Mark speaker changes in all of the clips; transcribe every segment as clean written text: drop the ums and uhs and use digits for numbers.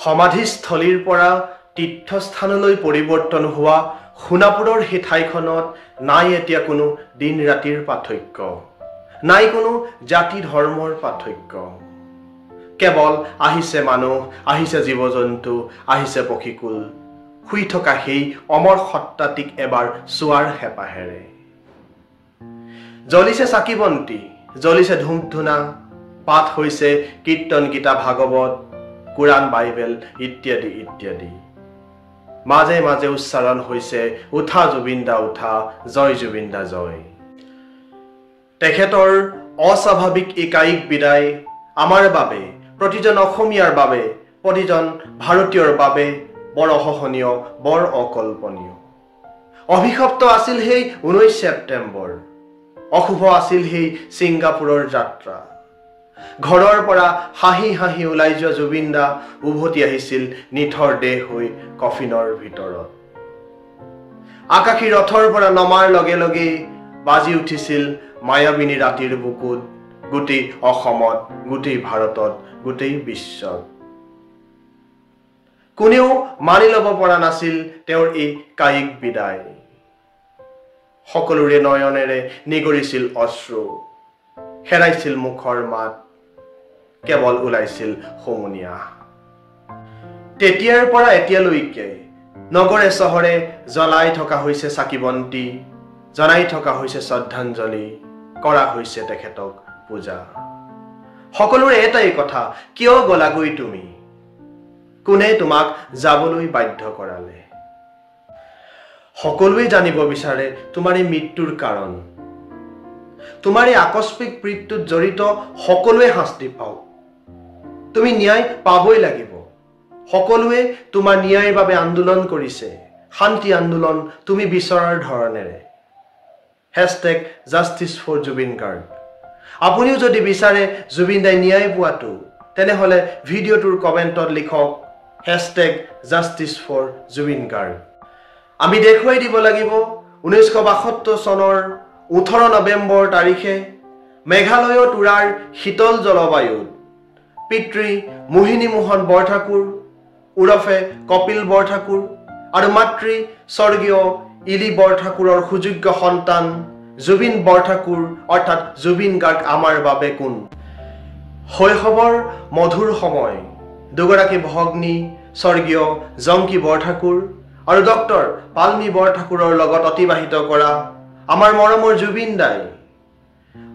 Speaker 1: সমাধিস্থলীৰ পৰা তীৰ্থস্থানলৈ পৰিৱৰ্তন হোৱা সোণাপুৰৰ সেই ঠাইখনত নাই এতিয়া কোনো দিন ৰাতিৰ পাৰ্থক্য, নাই কোনো জাতি ধৰ্মৰ পাৰ্থক্য। কেৱল আহিছে মানুহ, আহিছে জীৱ জন্তু, আহিছে পক্ষীকুল, শুই থকা সেই অমৰ সত্তাটিক এবাৰ চোৱাৰ হেঁপাহেৰে। জ্বলিছে চাকি বন্তি, জ্বলিছে ধূপ ধূনা, পাঠ হৈছে কীৰ্তন গীতা ভাগৱত, কোৰাণ বাইবেল ইত্যাদি ইত্যাদি। মাজে মাজে উচ্চাৰণ হৈছে উঠা জুবিন দা উঠা, জয় জুবিন দা জয়। তেখেতৰ অস্বাভাৱিক এই কায়িক বিদায় আমাৰ বাবে, প্ৰতিজন অসমীয়াৰ বাবে, প্ৰতিজন ভাৰতীয়ৰ বাবে বৰ অসহনীয়, বৰ অকল্পনীয়। অভিশপ্ত আছিল সেই 19 ছেপ্টেম্বৰ, অশুভ আছিল সেই ছিংগাপুৰৰ যাত্ৰা। ঘৰৰ পৰা হাঁহি হাঁহি ওলাই যোৱা জুবিন দা উভতি আহিছিল নিথৰ দেহ হৈ কফিনৰ ভিতৰত। আকাশী ৰথৰ পৰা নমাৰ লগে লগে বাজি উঠিছিল মায়াবিনী ৰাতিৰ বুকুত, গোটেই অসমত, গোটেই ভাৰতত, গোটেই বিশ্বত। কোনেও মানি ল'ব পৰা নাছিল তেওঁৰ এই কায়িক বিদায়। সকলোৰে নয়নেৰে নিগৰিছিল অশ্ৰু, হেৰাইছিল মুখৰ মাত, কেৱল ওলাইছিল হুমুনিয়াহ। তেতিয়াৰ পৰা এতিয়ালৈকে নগৰে চহৰে জ্বলাই থকা হৈছে চাকি বন্তি, জনাই থকা হৈছে শ্ৰদ্ধাঞ্জলি, কৰা হৈছে তেখেতক পূজা। সকলোৰে এটাই কথা, কিয় গলাগৈ তুমি? কোনে তোমাক যাবলৈ বাধ্য কৰালে? সকলোৱে জানিব বিচাৰে তোমাৰ এই মৃত্যুৰ কাৰণ। তোমাৰ এই আকস্মিক মৃত্যুত জড়িত সকলোৱে শাস্তি পাওক, তুমি ন্যায় পাবই লাগিব। সকলোৱে তোমাৰ ন্যায়ৰ বাবে আন্দোলন কৰিছে, শান্তি আন্দোলন তুমি বিচৰাৰ ধৰণেৰে। #JusticeForJubin Garg। আপুনিও যদি বিচাৰে জুবিন দাই ন্যায় পোৱাটো, তেনেহ'লে ভিডিঅ'টোৰ কমেণ্টত লিখক #JusticeForJubin Garg। আমি দেখুৱাই দিব লাগিব 1972 চনৰ 18 নৱেম্বৰ তাৰিখে মেঘালয়ৰ তুৰাৰ শীতল জলবায়ুত পিতৃ মোহিনী মোহন বৰঠাকুৰ ওৰফে কপিল বৰঠাকুৰ আৰু মাতৃ স্বৰ্গীয় ইলি বৰঠাকুৰৰ সুযোগ্য সন্তান জুবিন বৰঠাকুৰ অৰ্থাৎ জুবিন গাৰ্গ আমাৰ বাবে কোন? শৈশৱৰ মধুৰ সময় দুগৰাকী ভগ্নী স্বৰ্গীয় জংকী বৰঠাকুৰ আৰু ডক্টৰ পালমী বৰঠাকুৰৰ লগত অতিবাহিত কৰা আমাৰ মৰমৰ জুবিন দাই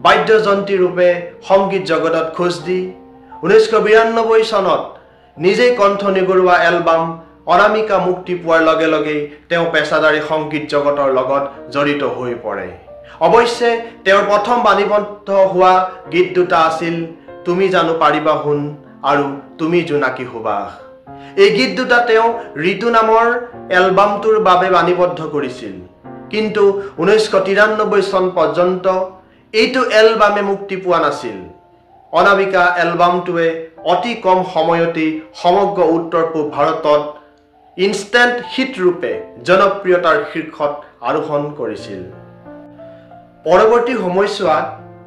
Speaker 1: বাদ্যযন্ত্ৰী ৰূপে সংগীত জগতত খোজ দি 1992 চনত নিজেই কণ্ঠ নিগৰুৱা এলবাম অনামিকা মুক্তি পোৱাৰ লগে লগে তেওঁ পেছাদাৰী সংগীত জগতৰ লগত জড়িত হৈ পৰে। অৱশ্যে তেওঁৰ প্ৰথম বাণীবদ্ধ হোৱা গীত দুটা আছিল তুমি জানো পাৰিবা শুন আৰু তুমি জোনাকী সুবাস। এই গীত দুটা তেওঁ ঋতু নামৰ এলবামটোৰ বাবে বাণীবদ্ধ কৰিছিল, কিন্তু 1993 চন পৰ্যন্ত এইটো এলবামে মুক্তি পোৱা নাছিল। অনামিকা এলবামটোৱে অতি কম সময়তে সমগ্ৰ উত্তৰ পূব ভাৰতত ইনষ্টেণ্ট হিট ৰূপে জনপ্ৰিয়তাৰ শীৰ্ষত আৰোহণ কৰিছিল। পৰৱৰ্তী সময়ছোৱাত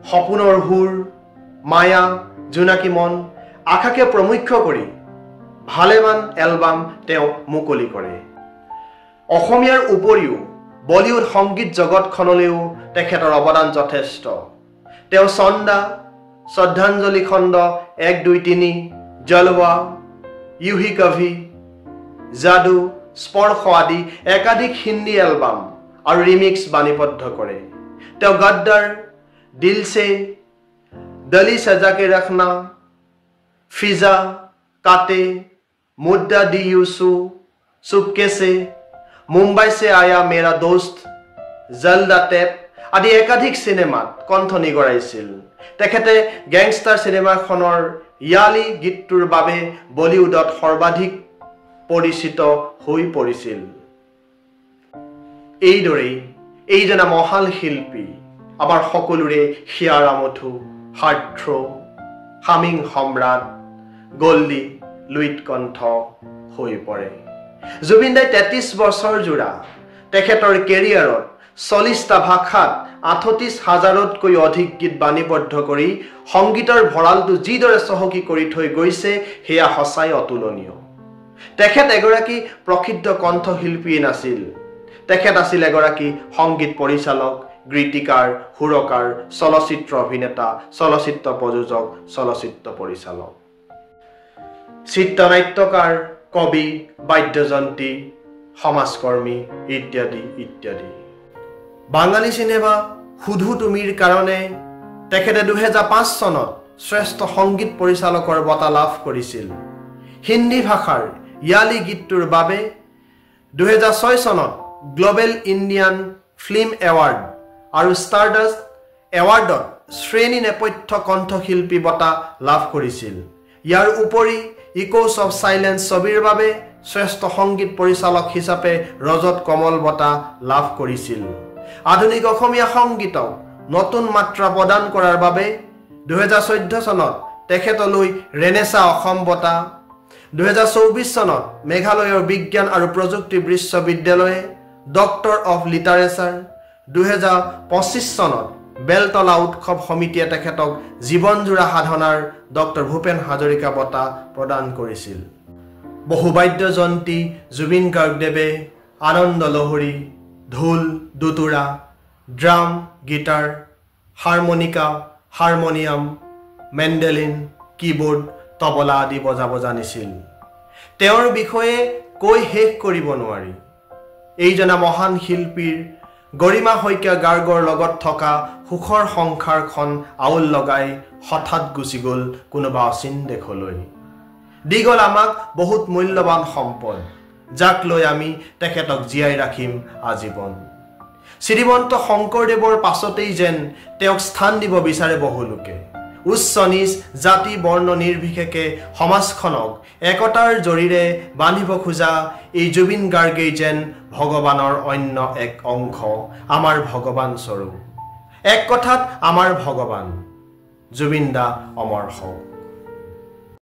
Speaker 1: সপোনৰ সুৰ, মায়া, জোনাকী মন, আশাকে প্ৰমুখ্য কৰি ভালেমান এলবাম তেওঁ মুকলি কৰে। অসমীয়াৰ উপৰিও বলিউড সংগীত জগতখনলৈও তেখেতৰ অৱদান যথেষ্ট। তেওঁ চন্দা, শ্ৰদ্ধাঞ্জলি খণ্ড 1, 2, 3, জলৱা, ইউ হি কভি, যাদু, স্পৰ্শ আদি একাধিক হিন্দী এলবাম আৰু ৰিমিক্স বাণীবদ্ধ কৰে। তেওঁ গদ্দাৰ, দিল সে, দলি সজাকে ৰখনা, ফিজা, কাটে, মুদ্দা দি ইউসু, চুপকে সে, মুম্বাই সে আয়া মেৰা দোস্ত, জলদা টেপ আদি একাধিক চিনেমাত কণ্ঠ নিগৰাইছিল। তেখেতে গেংষ্টাৰ চিনেমাখনৰ ইয়ালি গীতটোৰ বাবে বলিউডত সৰ্বাধিক পৰিচিত হৈ পৰিছিল। এইদৰেই এইজনা মহান শিল্পী আমাৰ সকলোৰে হিয়াৰ আমঠু, হাৰ্টথ্ৰ, হামিং সম্ৰাট, গল্ডী লুইট কণ্ঠ হৈ পৰে। জুবিন দাই 33 বছৰ জোৰা তেখেতৰ কেৰিয়াৰত 40টা ভাষাত 38,000তকৈ অধিক গীত বাণীবদ্ধ কৰি সংগীতৰ ভঁৰালটো যিদৰে চহকী কৰি থৈ গৈছে সেয়া সঁচাই অতুলনীয়। তেখেত এগৰাকী প্ৰসিদ্ধ কণ্ঠশিল্পী নাছিল। তেখেত আছিল এগৰাকী সংগীত পৰিচালক, গীতিকাৰ, সুৰকাৰ, চলচ্চিত্ৰ অভিনেতা, চলচ্চিত্ৰ প্ৰযোজক, চলচ্চিত্ৰ পৰিচালক, চিত্ৰনাট্যকাৰ, কবি, বাদ্যযন্ত্ৰী, সমাজকৰ্মী ইত্যাদি ইত্যাদি। বাঙালী চিনেমা শুধু তুমিৰ কাৰণে তেখেতে 2005 চনত শ্ৰেষ্ঠ সংগীত পৰিচালকৰ বঁটা লাভ কৰিছিল। হিন্দী ভাষাৰ য়ালি গীতটোৰ বাবে 2006 চনত গ্লোবেল ইণ্ডিয়ান ফিল্ম এৱাৰ্ড আৰু ষ্টাৰডাষ্ট এৱাৰ্ডত শ্ৰেণী নেপথ্য কণ্ঠশিল্পী বঁটা লাভ কৰিছিল। ইয়াৰ উপৰি ইকোছ অফ চাইলেন্স ছবিৰ বাবে শ্ৰেষ্ঠ সংগীত পৰিচালক হিচাপে ৰজত কমল বঁটা লাভ কৰিছিল। আধুনিক অসমীয়া সংগীতক নতুন মাত্ৰা প্ৰদান কৰাৰ বাবে 2014 চনত তেখেতলৈ ৰেনেছা অসম বঁটা, 2024 চনত মেঘালয়ৰ বিজ্ঞান আৰু প্ৰযুক্তি বিশ্ববিদ্যালয়ে ডক্টৰ অফ লিটাৰেচাৰ, 2025 চনত বেলতলা উৎসৱ সমিতিয়ে তেখেতক জীৱনজোৰা সাধনাৰ ডক্টৰ ভূপেন হাজৰিকা বঁটা প্ৰদান কৰিছিল। বহুবাদ্যযন্ত্ৰী জুবিন গাৰ্গদেৱে আনন্দ লহৰী, ঢোল, দুতুৰা, drum, guitar, harmonica, harmonium, mandolin, keyboard, তবলা আদি বজাব জানিছিল। তেওঁৰ বিষয়ে কৈ শেষ কৰিব নোৱাৰি। এইজনা মহান শিল্পীৰ গৰিমা শইকীয়া গাৰ্গৰ লগত থকা সুখৰ সংসাৰখন আউল লগাই হঠাৎ গুচি গ'ল কোনোবা অচিন দেশলৈ। দি গ'ল আমাক বহুত মূল্যৱান সম্পদ, যাক লৈ আমি তেখেতক জীয়াই ৰাখিম আজীৱন। শ্ৰীমন্ত শংকৰদেৱৰ পাছতেই যেন তেওঁক স্থান দিব বিচাৰে বহুলোকে। উচ্চ নিচ, জাতি বৰ্ণ নিৰ্বিশেষে সমাজখনক একতাৰ জৰীৰে বান্ধিব খোজা এই জুবিন গাৰ্গেই যেন ভগৱানৰ অন্য এক অংশ, আমাৰ ভগৱান স্বৰূপ। এক কথাত আমাৰ ভগৱান। জুবিন দা অমৰ হওক।